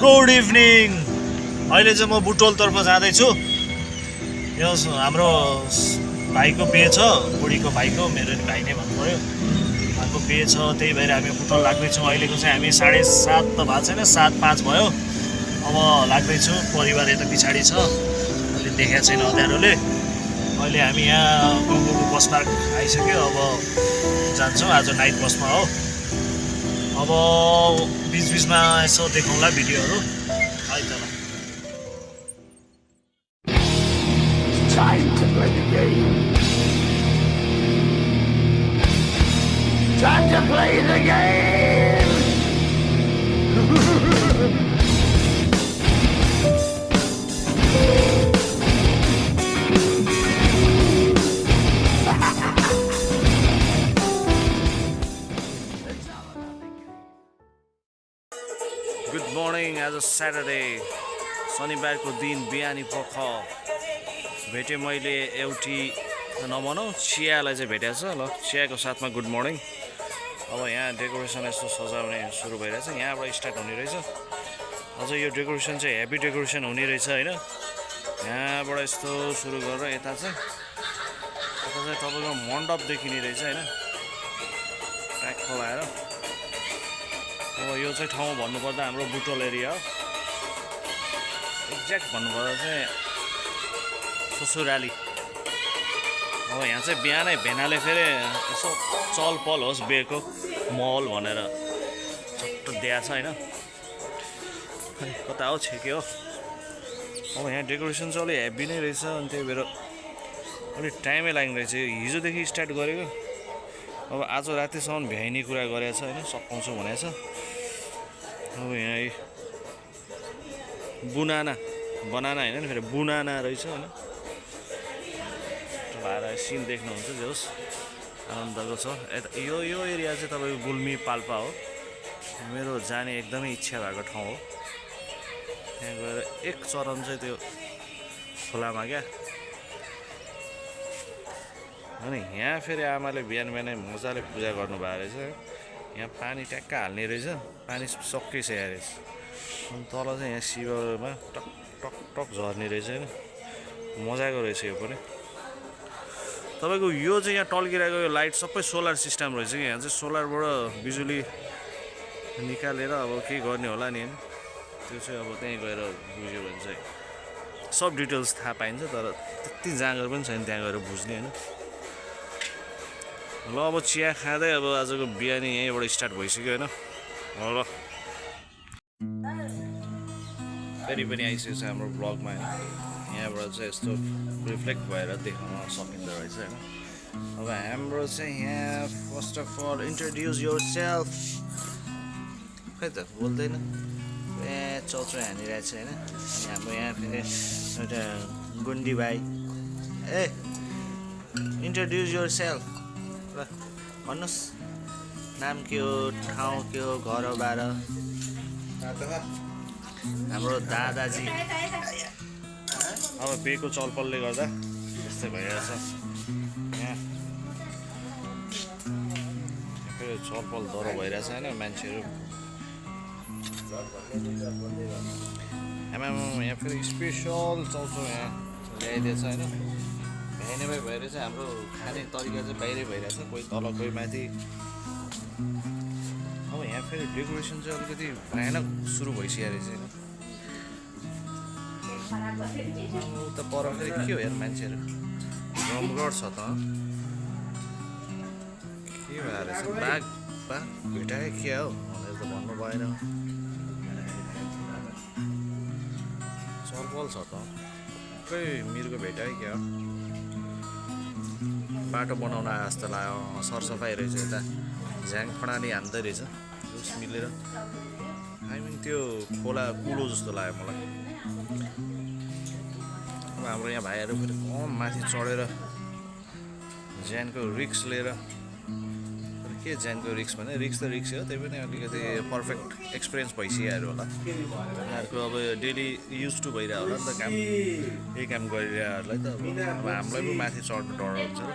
Good evening. अहिले चाहिँ म बुटोलतर्फ जाँदैछु। यो हाम्रो भाइको बिहे छ, बुढीको भाइको, मेरो नि भाइ नै भन्नु पऱ्यो। उहाँको बिहे छ, त्यही भएर हामी बुटोल लाग्दैछौँ। अहिलेको चाहिँ हामी 7:30 त भएको छैन, 7:05 भयो। अब लाग्दैछु। परिवार यता पछाडि छ, अहिले देखाएको छैन अँध्यारोले। अहिले हामी यहाँ गङ्गोको बस पार्क आइसक्यो। अब जान्छौँ, आज नाइट बसमा हो। अब बिचबिचमा यसो देखाउँला भिडियोहरू है त। Time to play the game. Time to play the game. Good morning. आज स्याटरडे, शनिबारको दिन बिहानी पख भेटेँ मैले एउटी नभनौँ चियालाई चाहिँ भेटेको छ। ल, चियाको साथमा गुड मर्निङ। अब यहाँ डेकोरेसन यस्तो सजाउने सुरु भइरहेछ, यहाँबाट स्टार्ट हुने रहेछ। अझ यो डेकोरेसन चाहिँ हेभी डेकोरेसन हुने रहेछ होइन। यहाँबाट यस्तो सुरु गरेर यता चाहिँ तपाईँको मण्डप देखिने रहेछ होइन, ट्याक्क लाएर। अब यो चाहिँ ठाउँ भन्नुपर्दा हाम्रो बुटोल एरिया हो। एक्ज्याक्ट भन्नुपर्दा चाहिँ ससुराली। अब यहाँ चाहिँ बिहानै भेनाले फेरि यसो चल पल होस् बिहेको महल भनेर चट्ट दिएको छ होइन। कता हो छेके हो। अब यहाँ डेकोरेसन चाहिँ अलिक हेभी नै रहेछ, अनि त्यही भएर अलिक टाइमै लाग्ने रहेछ। हिजोदेखि स्टार्ट गरेको, अब आज रातिसम्म भ्याइने कुरा गरेको छ होइन, सघाउँछु भनेको छ। अब यहाँ बनाना होइन नि, फेरि बुनाना रहेछ होइन। लाएर सिन देख्नुहुन्छ, जे होस् आनन्दको छ। यता यो एरिया चाहिँ तपाईँको गुल्मी पाल्पा हो। मेरो जाने एकदमै इच्छा भएको ठाउँ हो। त्यहाँ गएर एक चरण चाहिँ त्यो खोलामा क्या। अनि यहाँ फेरि आमाले बिहान बिहानै मजाले पूजा गर्नुभएको रहेछ। यहाँ पानी ट्याक्क हाल्ने रहेछ, पानी सकिसकेको रहेछ। अनि तल चाहिँ यहाँ शिवमा टक टक टक झर्ने रहेछ होइन। मजाको रहेछ यो पनि। तपाईँको यो चाहिँ यहाँ टल्किरहेको यो लाइट सबै सोलर सिस्टम रहेछ कि। यहाँ चाहिँ सोलरबाट बिजुली निकालेर अब के गर्ने होला नि होइन। त्यो चाहिँ अब त्यहीँ गएर बुझ्यो भने चाहिँ सब डिटेल्स थाहा पाइन्छ, तर त्यति जाँगर पनि छैन त्यहाँ गएर बुझ्ने होइन। ल, अब चिया खाँदै अब आजको बिहानी यहीँबाट स्टार्ट भइसक्यो होइन। ल फेरि पनि आइसकेको छ हाम्रो ब्लगमा होइन। यहाँबाट चाहिँ यस्तो रिफ्लेक्ट भएर देखाउन सकिँदो रहेछ होइन। अब हाम्रो चाहिँ यहाँ first of all introduce yourself. खै त बोल्दैन, ए चौचो हानिरहेको छ होइन। अनि हाम्रो यहाँ फेरि एउटा गुन्डी भाइ। ए इन्ट्रोड्युस योर सेल्फ। ल भन्नुहोस्, नाम के हो, ठाउँ के हो, घर हो बाह्र। हाम्रो दादाजी अब बिहेको चलपलले गर्दा यस्तै भइरहेछ। यहाँ फेरि चलपल डह्रो भइरहेछ होइन। मान्छेहरू यहाँ फेरि स्पेसल चौचो यहाँ ल्याइदिएछ होइन। भ्याइनेमै भएर चाहिँ हाम्रो खाने तरिका चाहिँ बाहिरै भइरहेछ, कोही तल कोही माथि। अब यहाँ फेरि डेकोरेसन चाहिँ अलिकति भयानक सुरु भइसकेको रहेछ होइन। उता पर फेरि के हो यार, मान्छेहरू रमगढ छ त के भएर रहेछ। बाघ भेटायो के हो भनेर त भन्नु भएन। चलपल छ त, खै मिर्गो भेटायो क्या हो। बाटो बनाउन जस्तो लाग्यो, सरसफाइ रहेछ। यता झ्याङ फडानी हान्दै रहेछ जुस मिलेर। आई मिन त्यो खोला कुलो जस्तो लाग्यो मलाई। अब हाम्रो यहाँ भाइहरू फेरि कम माथि चढेर ज्यानको रिक्स लिएर, के ज्यानको रिक्स भने रिक्स त रिक्सै हो, त्यही पनि अलिकति पर्फेक्ट एक्सपिरियन्स भइसक्यो होला उनीहरूको। अब डेली युज टु भइरहेको होला नि त काम, यही काम गरिरहेहरूलाई त। अब हामीलाई पनि माथि चढ्नु डर हुन्छ र।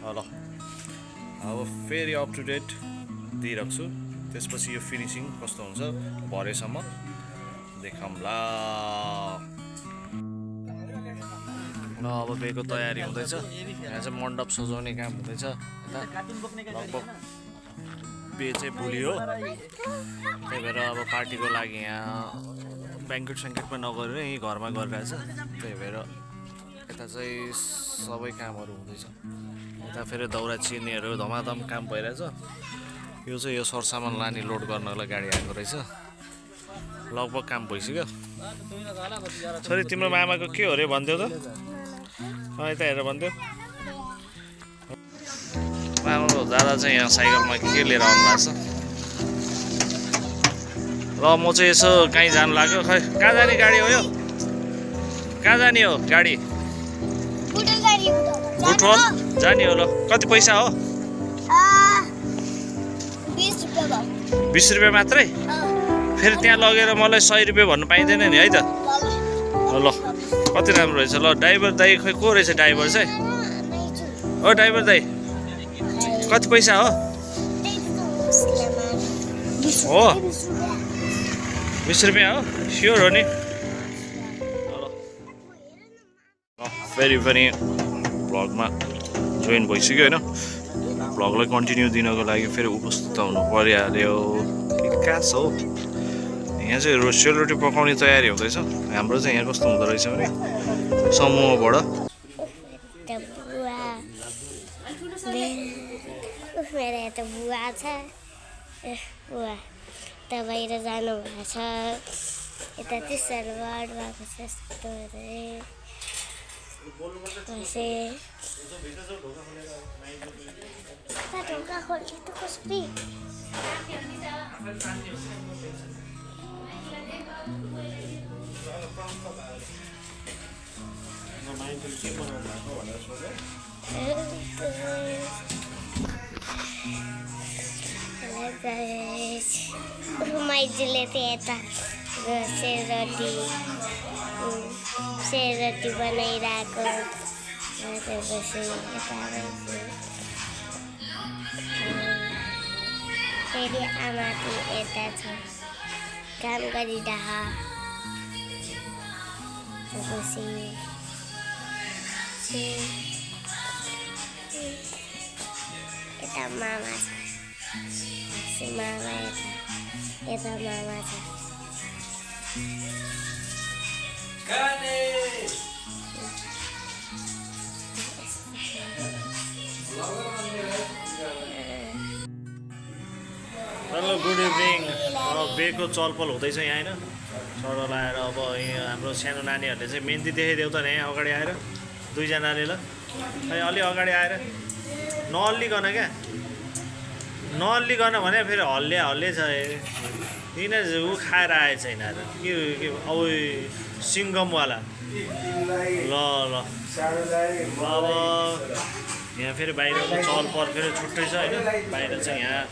ल अब फेरि अप टु डेट दिइरहेको छु। त्यसपछि यो फिनिसिङ कस्तो हुन्छ भरेसम्म देखाउँला। ल अब बिहेको तयारी हुँदैछ। यहाँ चाहिँ मण्डप सजाउने काम हुँदैछ। लगभग बिहे चाहिँ भोलि हो, त्यही भएर अब पार्टीको लागि यहाँ ब्याङ्केट स्याङ्केटमा नगरेर यहीँ घरमा गरिरहेछ। त्यही भएर यता चाहिँ सबै कामहरू हुँदैछ। यता फेरि दौरा चिर्नेहरू धमाधम काम भइरहेछ। यो चाहिँ यो सरसामान लाने लोड गर्नलाई गाडी आएको रहेछ। लगभग काम भइसक्यो। छोरी तिम्रो मामाको के हो रे भनिदेऊ त, यता हेरेर भनिदेऊ। मामाको दादा चाहिँ यहाँ साइकलमा के लिएर आउनु भएको छ। र म चाहिँ यसो कहीँ जानु लाग्यो। खै कहाँ जाने गाडी हो यो, कहाँ जाने हो गाडी? बुटवल जाने हो। ल कति पैसा हो? 20 रुपियाँ मात्रै? फेरि त्यहाँ लगेर मलाई 100 रुपियाँ भन्नु पाइँदैन नि है त। ल कति राम्रो रहेछ। ल ड्राइभर दाइ खै को रहेछ ड्राइभर चाहिँ? ओ ड्राइभर दाइ कति पैसा हो? 20 रुपियाँ हो? स्योर हो नि? फेरि पनि भ्लगमा जोइन भइसक्यो होइन। भ्लगलाई कन्टिन्यू दिनको लागि फेरि उपस्थित हुनु परिहाल्यो। कहाँ छ हो? यहाँ चाहिँ सेलरोटी पकाउने तयारी हुँदैछ। हाम्रो चाहिँ यहाँ कस्तो हुँदो रहेछ भने समूहबाट मेरो यता बुवा छ, बुवा त बाहिर जानुभएको छ। यता चाहिँ सर्भर भएको छ यस्तो ढोका खोल्छ त कसरी? माइजूले चाहिँ यता सेलरोटी बनाइरहेको। फेरि आमा चाहिँ यता छ काम गरिरह। यता मामा छ, मामा यता मामा छ। Hello good evening. बिहेको चलपल हुँदैछ यहाँ होइन। चढो लाएर अब यहाँ हाम्रो सानो नानीहरूले चाहिँ मेहन्दी देखाइदेऊ त यहाँ अगाडि आएर दुईजनाले। ल खै अलि अगाडि आएर नहल्लिकन क्या, नहल्लिकन भने फेरि हल्ले छ। यिनीहरू ऊ खाएर आएछ यिनीहरू के अब सिङ्गमवाला। ल ल अब यहाँ फेरि बाहिरको चलपल फेरि छुट्टै छ होइन। बाहिर चाहिँ यहाँ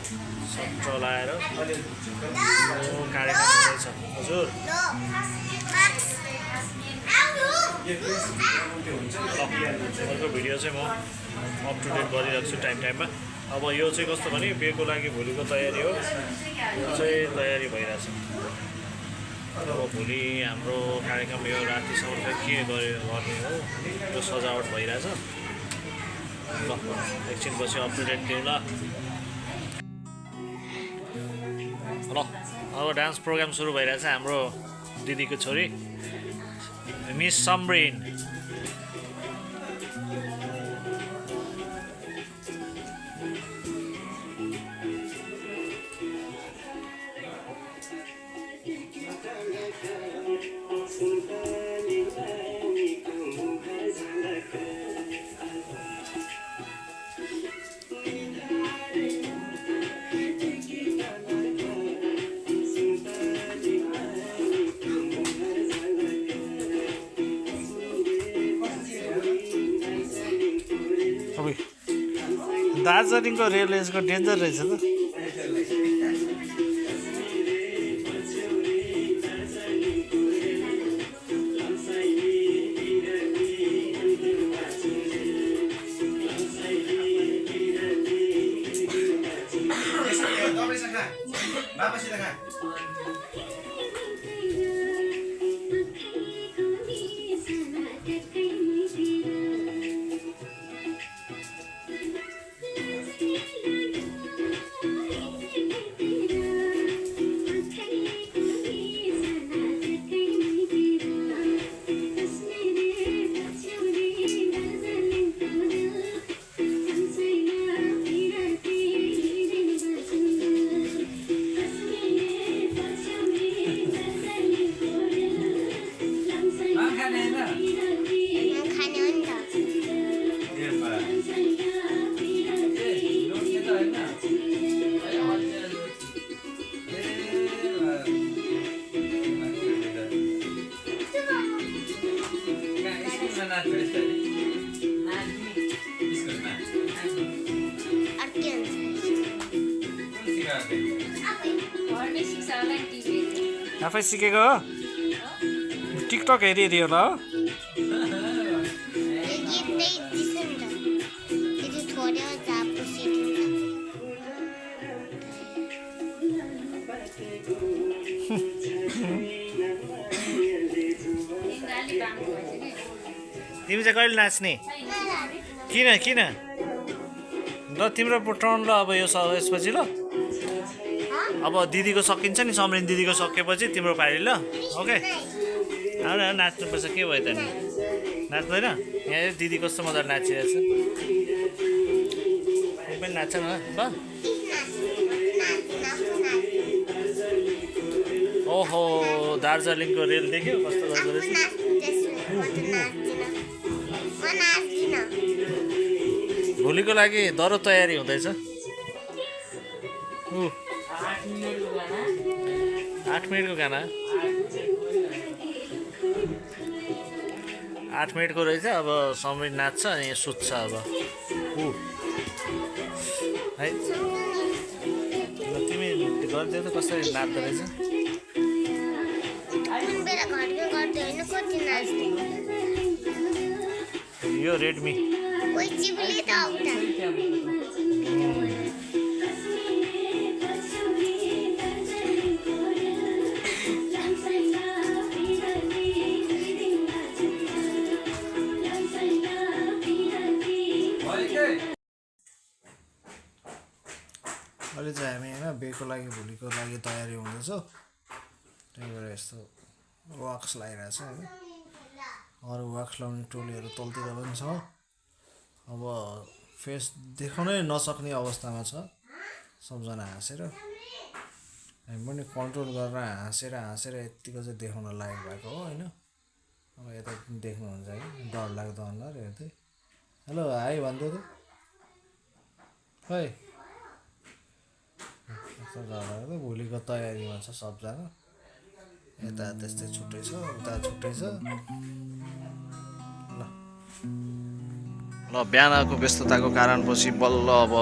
चलाएर कार्यक्रम हुँदैछ। हजुर अर्को भिडियो चाहिँ म अप टु डेट गरिरहेको छु टाइममा। अब यो चाहिँ कस्तो भने बिहेको लागि भोलिको तयारी हो। यो चाहिँ तयारी भइरहेछ। अब भोलि हाम्रो कार्यक्रम यो रातिसम्म के गर्ने हो यो सजावट भइरहेछ। ल एकछिनपछि अप टु डेट दिउँ ल। ल अब डान्स प्रोग्राम सुरु भइरहेछ। हाम्रो दिदीको छोरी मिस सम्ब्रिन। दार्जिलिङको रेल यसको डेन्जर रहेछ त। बाबासित खा खाने हो नि त अर्कै हुन्छ आफै सिकेको हो टिकटक हेरी हेरी होला हो यो गीत नै दिन्छ नि त त्यति थोरै हो जापो सिकिन्छ तिमी चाहिँ कहिले नाच्ने किन किन ल तिम्रो टर्न ल अब यो यसपछि ल अब दिदीको सकिन्छ नि समरिन दिदीको सकेपछि तिम्रो पारी ल ओके आउन नाच्नुपर्छ के भयो त नि नाच्दैन यहाँ दिदी कस्तो मजाले नाचिरहेछ पनि नाच्छ न ल ओहो दार्जिलिङको रेल देख्यो कस्तो गर्दो रहेछ भोलिको लागि दह्रो तयारी हुँदैछ 8 मिनटको गाना 8 मिनटको रहेछ अब समरिन नाच्छ अनि सुत्छ अब है तिमी गरिदियो त कसरी नाच्दो रहेछ यो रेडमी अहिले चाहिँ हामी होइन बेको लागि भोलिको लागि तयारी हुँदैछ त्यही भएर यस्तो वाक्स लगाइरहेछ होइन अरू वाक्स लाउने टोलीहरू तलतिर पनि छ अब फेस देखाउनै नसक्ने अवस्थामा छ सबजना हाँसेर हामी पनि कन्ट्रोल गरेर हाँसेर यत्तिको चाहिँ देखाउन लायक भएको हो होइन अब यता देख्नुहुन्छ है डर लाग्दो अनुहार हेर्दै हेलो हाई भन्दै त खै भोलिको तयारीमा छ सबजना यता त्यस्तै छुट्टै छ उता छुट्टै छ ल बिहानको व्यस्तताको कारणपछि बल्ल अब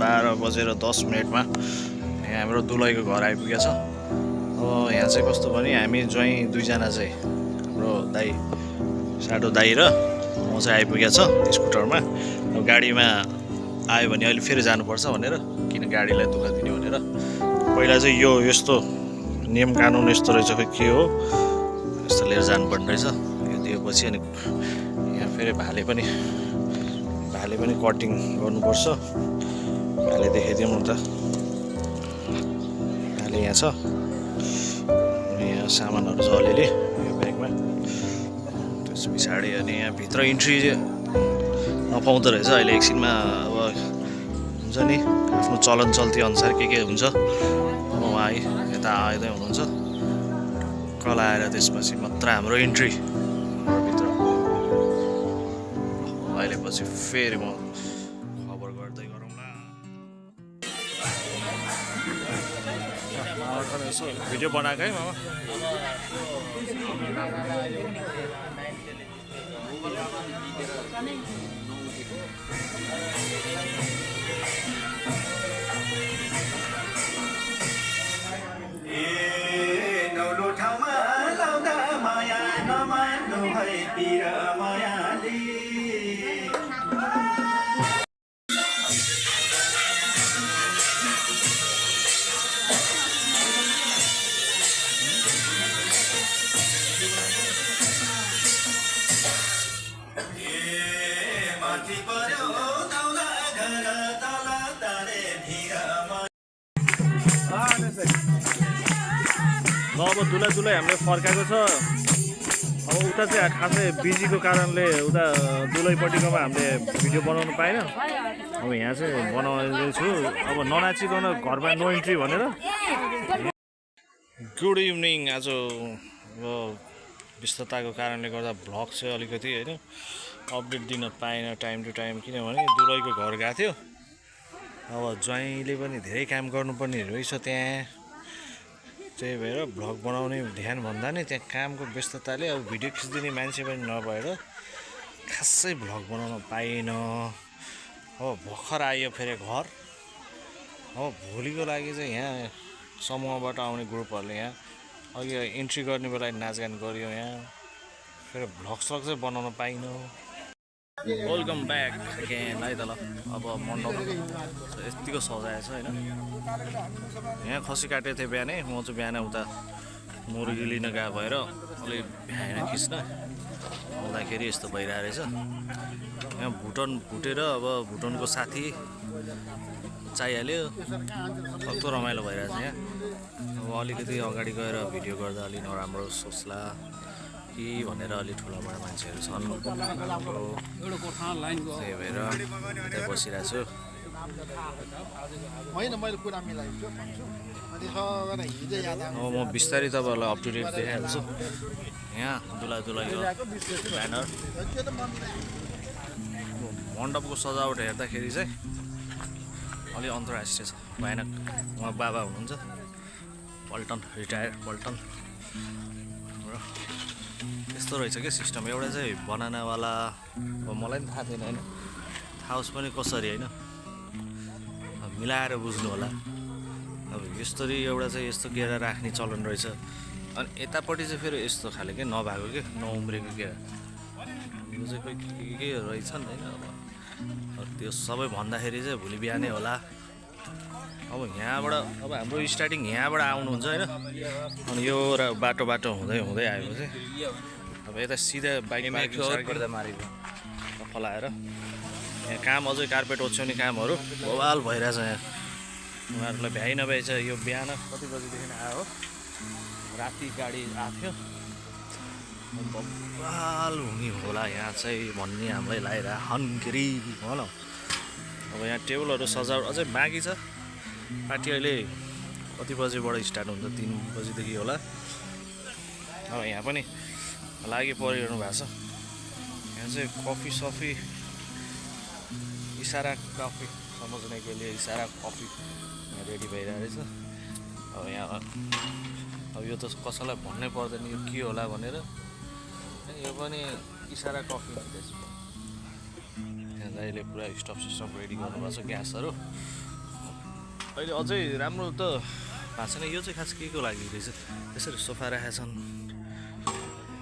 12:10 यहाँ हाम्रो दुलैको घर आइपुगेछ अब यहाँ चाहिँ कस्तो भने हामी ज्वाइँ दुईजना चाहिँ हाम्रो दाइ साडो दाइ र म चाहिँ आइपुगेछ स्कुटरमा अब गाडीमा आयो भने अहिले फेरि जानुपर्छ भनेर किन गाडीलाई दुःख दिने भनेर पहिला चाहिँ यो यस्तो नियम कानुन यस्तो रहेछ खै के हो यस्तो लिएर जानुपर्ने रहेछ यो दिएपछि अनि यहाँ फेरि भाले पनि कटिङ गर्नुपर्छ भाले देखाइदिउँ न त भाले यहाँ छ यहाँ सामानहरू छ अलिअलि यो ब्यागमा त्यस पछाडि अनि यहाँ भित्र इन्ट्री नपाउँदो रहेछ अहिले एकछिनमा अब हुन्छ नि आफ्नो चलन चल्ती अनुसार के हुन्छ अब उहाँ यता आउँदै हुनुहुन्छ कल आएर त्यसपछि मात्र हाम्रो इन्ट्री भित्र अहिले पछि फेरि म खबर गर्दै गरौँला यसो भिडियो बनाएको है मामा अब दुलै दुलै हामीले फर्काएको छ अब उता चाहिँ खासै बिजीको कारणले उता दुलैपट्टिकोमा हामीले भिडियो बनाउनु पाएन अब यहाँ चाहिँ बनाउँदैछु अब ननाचिकन घरमा नो इन्ट्री भनेर गुड इभिनिङ आज अब व्यस्तताको कारणले गर्दा भ्लग चाहिँ अलिकति होइन अपडेट दिन पाएन टाइम टु टाइम किनभने दुलैको घर गएको थियो अब ज्वाइँले पनि धेरै काम गर्नुपर्ने रहेछ त्यहाँ त्यही भएर भ्लग बनाउने ध्यान भन्दा नि त्यहाँ कामको व्यस्तताले अब भिडियो खिचिदिने मान्छे पनि नभएर खासै भ्लग बनाउन पाएन अब भर्खर आयो फेरि घर अब भोलिको लागि चाहिँ यहाँ समूहबाट आउने ग्रुपहरूले यहाँ अघि इन्ट्री गर्ने बेला नाचगान गऱ्यो यहाँ फेरि भ्लग सग चाहिँ बनाउन पाइनँ वेलकम ब्याक अगेन है त ल अब मण्डप यतिको सजाएछ होइन यहाँ खसी काटेको थिएँ बिहानै म चाहिँ बिहान उता मुर्गी लिन गएको भएर अलिक भ्याएन खिच्न आउँदाखेरि यस्तो भइरहेको रहेछ यहाँ भुटन भुटेर अब भुटनको साथी चाहिहाल्यो कस्तो रमाइलो भइरहेछ यहाँ अब अलिकति अगाडि गएर भिडियो गर्दा अलिक नराम्रो सोच्ला कि भनेर अलि ठुलोबडा मान्छेहरू छन् त्यही भएर त्यहाँ बसिरहेको छु अब म बिस्तारै तपाईँहरूलाई अप टु डेट देखाइहाल्छु यहाँ दुलायो ब्यानर मण्डपको सजावट हेर्दाखेरि चाहिँ अलिक अन्तर्राष्ट्रिय छ भयानक उहाँ बाबा हुनुहुन्छ पल्टन रिटायर पल्टन र यस्तो रहेछ क्या सिस्टम एउटा चाहिँ बनानावाला अब मलाई पनि थाहा थिएन होइन थाहा होस् पनि कसरी होइन मिलाएर बुझ्नु होला अब यस्तरी एउटा चाहिँ यस्तो केरा राख्ने चलन रहेछ अनि यतापट्टि चाहिँ फेरि यस्तो खाले के नभएको के नउम्रेको के यो चाहिँ खोइ के रहेछन् होइन अब त्यो सबै भन्दाखेरि चाहिँ भोलि बिहानै होला अब यहाँबाट अब हाम्रो स्टार्टिङ यहाँबाट आउनुहुन्छ होइन अनि यो बाटो हुँदै हुँदै आएपछि अब यता सिधा बाइक मारेको फलाएर यहाँ काम अझै कार्पेट ओछ्याउने कामहरू बवाल भइरहेछ यहाँ उनीहरूलाई भ्याइ नभ्याइ छ यो बिहान कति बजीदेखि आयो राति गाडी आएको थियो बवाल हुने होला यहाँ चाहिँ भन्ने हामीलाई लागिरहेको हन्केरी भन अब यहाँ टेबलहरू सजावट अझै बाँकी छ पार्टी अहिले कति बजीबाट स्टार्ट हुन्छ 3 बजीदेखि होला अब यहाँ पनि लागि परिरहनु भएको छ यहाँ चाहिँ कफी सफी इसारा कफी समझ्नेको लिए इसारा कफी रेडी भइरहेको रहेछ अब यहाँ अब यो त कसैलाई भन्नै पर्दैन यो के होला भनेर यो पनि इसारा कफी भन्दैछ यहाँ दाइले पुरा स्टफ सिस्टम रेडी गर्नुभएको छ ग्यासहरू अहिले अझै राम्रो त भएको छैन यो चाहिँ खास के को लागि रहेछ यसरी सोफा राखेका छन्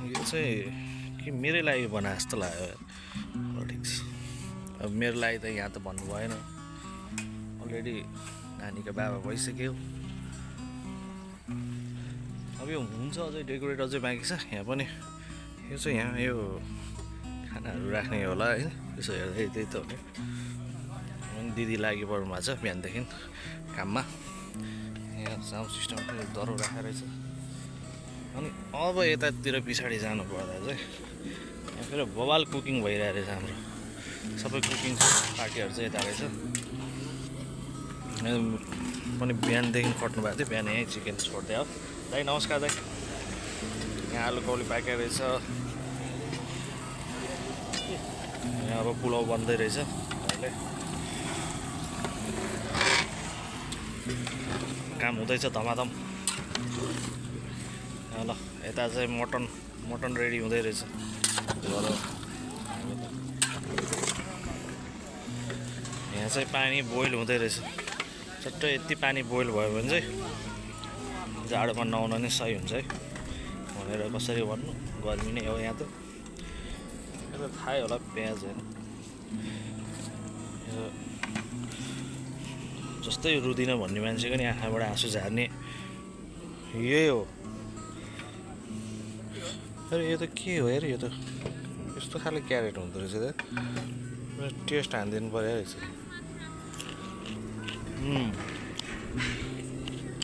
यो चाहिँ कि मेरै लागि बनाए जस्तो लाग्यो ठिक छ अब मेरो लागि त यहाँ त भन्नु भएन अलरेडी नानीको बाबा भइसक्यो अब यो हुन्छ अझै डेकोरेट अझै बाँकी छ यहाँ पनि यो चाहिँ यहाँ यो खानाहरू राख्ने होला होइन यसो हेर्दै त्यही त हो नि दिदी लागि पर्नु भएको छ बिहानदेखि काममा यहाँ साउन्ड सिस्टम पनि दह्रो राखेको रहेछ अनि अब यतातिर पछाडि जानु पर्दा चाहिँ यहाँ फेरि बवाल कुकिङ भइरहेको रहेछ हाम्रो सबै कुकिङ पार्टीहरू चाहिँ यता रहेछ पनि बिहानदेखि कट्नु भएको थियो बिहान यहीँ चिकन छोड्दै हो दाइ नमस्कार दाइ यहाँ आलु कौली पाकेको रहेछ यहाँ अब पुलाउ बन्दै रहेछ अहिले काम हुँदैछ धमाधम ल यता चाहिँ मटन रेडी हुँदै रहेछ यहाँ चाहिँ पानी बोइल हुँदै रहेछ चट्टै यति पानी बोइल भयो भने चाहिँ जाडोमा नुहाउन नै सही हुन्छ है भनेर कसरी भन्नु गर्मी नै हो यहाँ त थाहै होला प्याज होइन जस्तै रुदिनँ भन्ने मान्छेको नि आँखाबाट आँसु झार्ने यही हो अरे यो त के हो यार यो त यस्तो खाले क्यारेट हुँदो रहेछ त टेस्ट हानिदिनु पऱ्यो रहेछ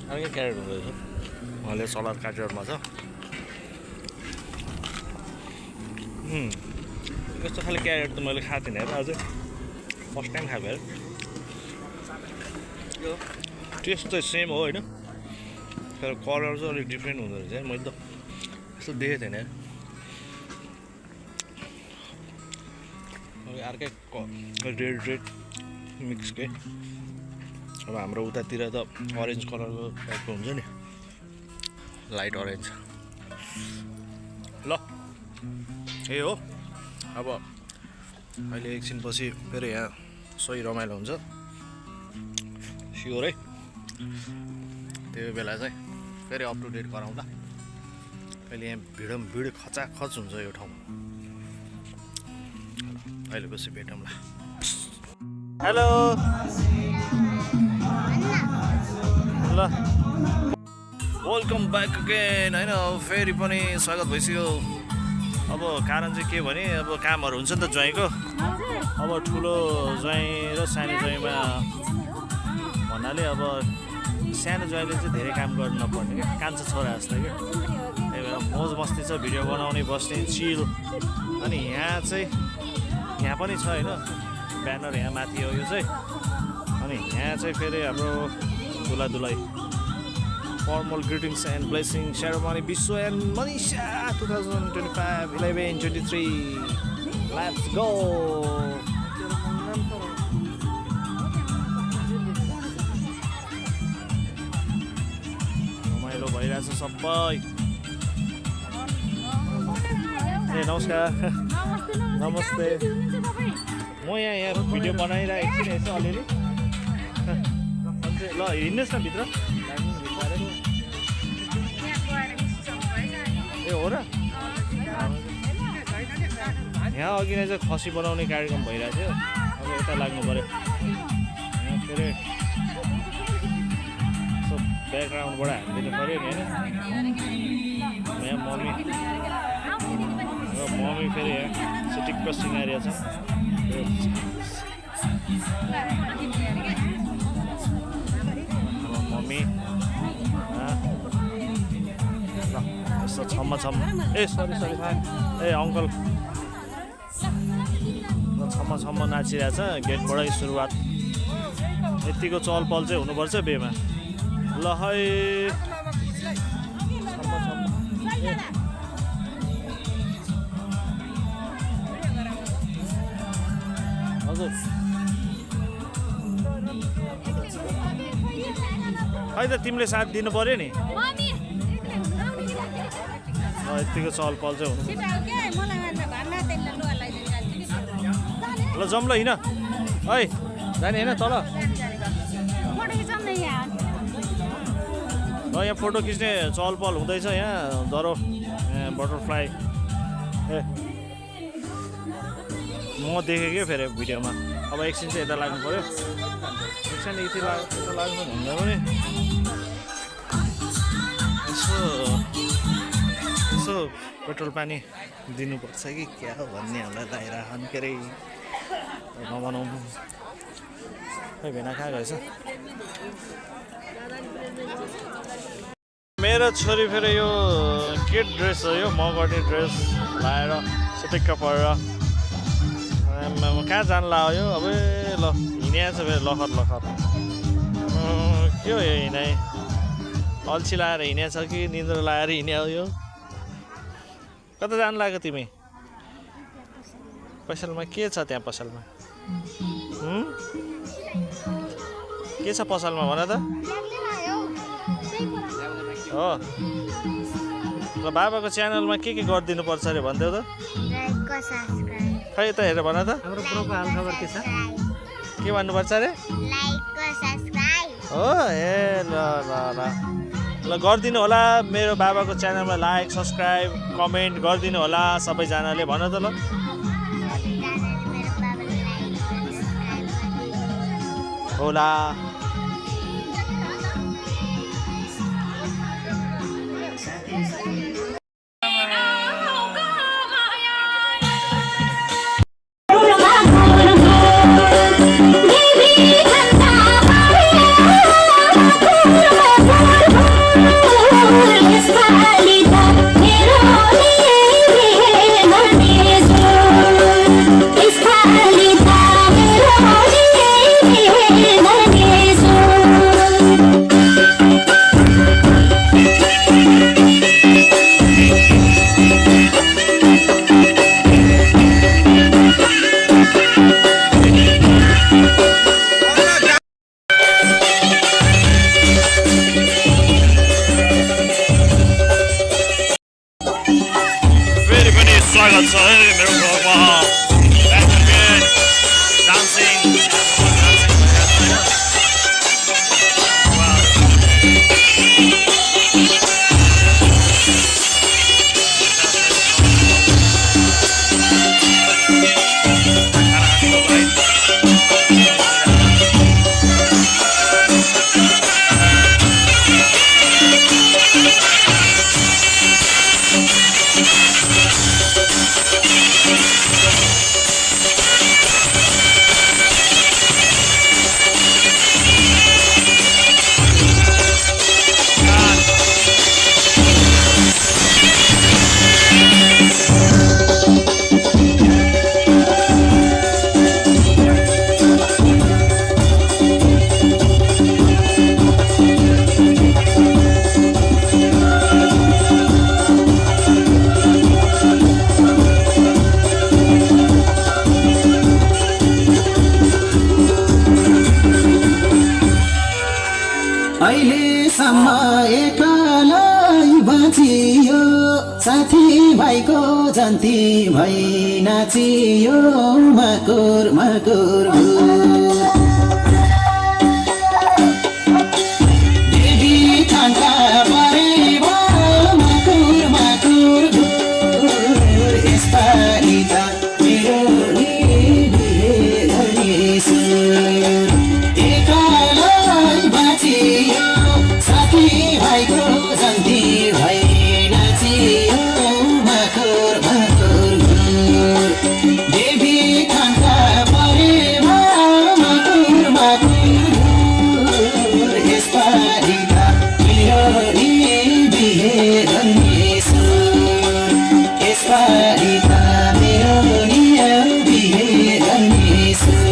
अर्कै क्यारेट हुँदो रहेछ उहाँले सलाद काटेरमा छ यस्तो खाले क्यारेट त मैले खाएको थिइनँ हेर अझै फर्स्ट टाइम खाएको हेर टेस्ट चाहिँ सेम हो होइन तर कलर चाहिँ अलिक डिफ्रेन्ट हुँदो रहेछ है मैले त यस्तो देखेको थिएन यार अर्कै रेड मिक्स के अब हाम्रो उतातिर त अरेन्ज कलरको टाइपको हुन्छ नि लाइट अरेन्ज ल यही हो अब अहिले एकछिनपछि फेरि यहाँ सही रमाइलो हुन्छ स्योर है त्यो बेला चाहिँ फेरि अप टु डेट गराउँला अहिले यहाँ भिड खचाखच हुन्छ यो ठाउँमा अहिले पछि भेटौँला हेलो ल वेलकम ब्याक अगेन होइन फेरि पनि स्वागत भइसक्यो अब कारण चाहिँ के भने अब कामहरू हुन्छ नि त ज्वाइँको अब ठुलो ज्वाइँ र सानो ज्वाइँमा भन्नाले अब सानो ज्वाइँले चाहिँ धेरै काम गर्नु नपर्ने क्या कान्छा छोरा जस्तो क्या त्यही भएर मौज मस्ती छ भिडियो बनाउने बस्ने चिल अनि यहाँ चाहिँ यहाँ पनि छ होइन ब्यानर यहाँ माथि हो यो चाहिँ अनि यहाँ चाहिँ फेरि हाम्रो दुला दुलाई formal greetings and blessing ceremony Biswa and Manisha 2025 11-23 let's go रमाइलो भइरहेछ सबै ए नमस्कार नमस्ते म यहाँ भिडियो बनाइरहेको छु यसो अलिअलि ल हिँड्नुहोस् न भित्र ए हो र यहाँ अघि नै चाहिँ खसी बनाउने कार्यक्रम भइरहेको थियो अब यता लाग्नु पऱ्यो यहाँ फेरि यसो ब्याकग्राउन्डबाट हालिदिनु पऱ्यो नि होइन यहाँ मम्मी फेरि यहाँ सिटिक्क सिँगारिया छ मम्मी छम्म ए सरी ए अङ्कल छम्म नाचिरहेछ गेटबाटै सुरुवात यतिको चहल पहल चाहिँ हुनुपर्छ बेमा ल है हजुर खै त तिमीले साथ दिनु पऱ्यो नि यतिको चहल पहल चाहिँ हुनु ल जाउँ ल हिँड है जाने होइन तल यहाँ फोटो खिच्ने चहल पहल हुँदैछ यहाँ दरो बटरफ्लाई ए म देखेँ क्या फेरि भिडियोमा अब एकछिन चाहिँ यता लाग्नु पऱ्यो एकछिन यति लाग्नु भन्दा पनि यसो पेट्रोल पानी दिनुपर्छ कि क्या हो भन्ने हामीलाई लागिरहनु के अरे नबनाउँ खै भेना कहाँ गएछ मेरो छोरी फेरि यो के ड्रेस हो यो म गर्ने ड्रेस लाएर सिटिक्क परेर कहाँ जानु लाग्यो अब ल हिँडिहाल्छ फेरि लखर के हो यो हिँडाइ अल्छी लाएर हिँडेछ कि निन्द्रा लाएर हिँड्यो यो कता जानु लाग्यो तिमी पसलमा के छ त्यहाँ पसलमा के छ पसलमा भन त हो ल बाबाको च्यानलमा के गरिदिनु पर्छ अरे भनिदेऊ त खै त हेर भन त हाम्रो ब्रोको हालखबर के छ के भन्नुपर्छ अरे हो ए ल गरिदिनु होला मेरो बाबाको च्यानलमा लाइक सब्सक्राइब कमेन्ट गरिदिनु होला सबैजनाले भन त ल होला Baby, एकलै बाँचियो साथी भाइको जन्ती भई नाचियो मकुर मकुर देवी ठान्टा परेव मकुर मकुर यसपालि त मेरो नि बिहे धनी सुर एकलै बाँचियो साथी भाइको जन्ती भई नाचियो मकुर मकुर देवी ठान्टा परेव मकुर मकुर यसपालि त मेरो नि बिहे धनी सुर यसपालि त मेरो नि बिहे धनी सुर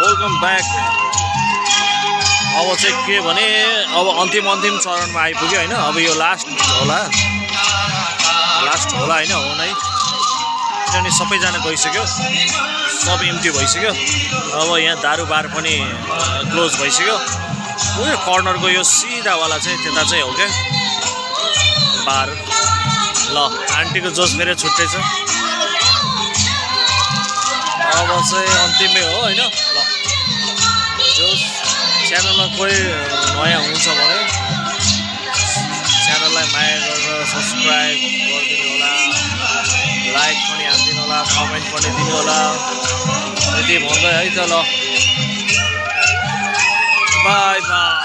वेलकम ब्याक। अब चाहिँ के भने अब अन्तिम चरणमा आइपुग्यो होइन। अब यो लास्ट होला होइन हो नै, किनभने सबैजना गइसक्यो, सब एम्टी भइसक्यो। अब यहाँ दारु बार पनि क्लोज भइसक्यो। उयो कर्नरको यो सिधावाला चाहिँ त्यता चाहिँ हो क्या बार। ल आन्टीको जोस फेरि छुट्टै छ। अब चाहिँ अन्तिमै हो होइन। ल जोस च्यानलमा कोही नयाँ हुन्छ भने च्यानललाई माया गरेर सब्सक्राइब गरिदिनु होला, लाइक पनि हालिदिनु होला, कमेन्ट पनि दिनु होला। यति भन्दै है त ल, बाई बाई।